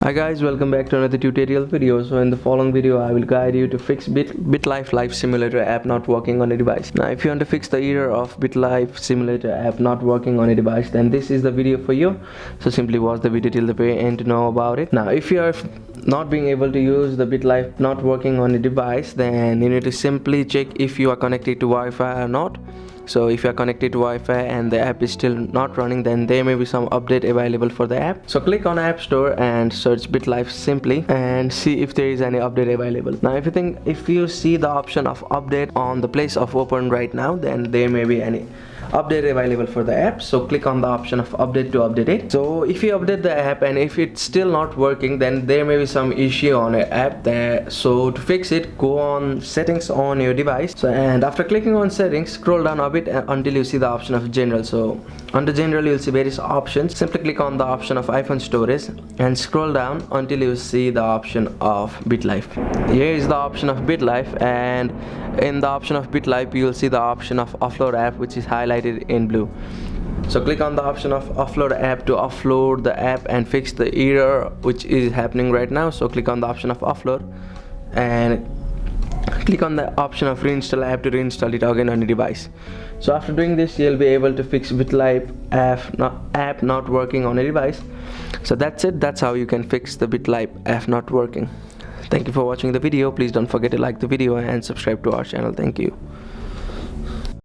Hi guys, welcome back to another tutorial video. So in the following video I will guide you to fix BitLife Life Simulator app not working on a device. Now if you want to fix the error of BitLife Simulator app not working on a device, then this is the video for you. So simply watch the video till the very end to know about it. Now if you are not being able to use the BitLife not working on a device, then you need to simply check if you are connected to Wi-Fi or not. So if you are connected to Wi-Fi and the app is still not running, then there may be some update available for the app. So click on App Store and search BitLife simply and see if there is any update available. Now if you see the option of update on the place of open right now, then there may be any update available for the app. So click on the option of update to update it. So if you update the app and if it's still not working, then there may be some issue on your app there. So to fix it, go on settings on your device. And after clicking on settings, scroll down a bit until you see the option of general. So under general you'll see various options. Simply click on the option of iPhone storage and scroll down until you see the option of BitLife. Here is the option of BitLife, and in the option of BitLife you'll see the option of offload app, which is highlighted in blue. So click on the option of offload app to offload the app and fix the error which is happening right now. So click on the option of offload and click on the option of reinstall app to reinstall it again on the device. So after doing this, you'll be able to fix BitLife app not working on a device. So that's it. That's how you can fix the BitLife app not working. Thank you for watching the video. Please don't forget to like the video and subscribe to our channel. Thank you.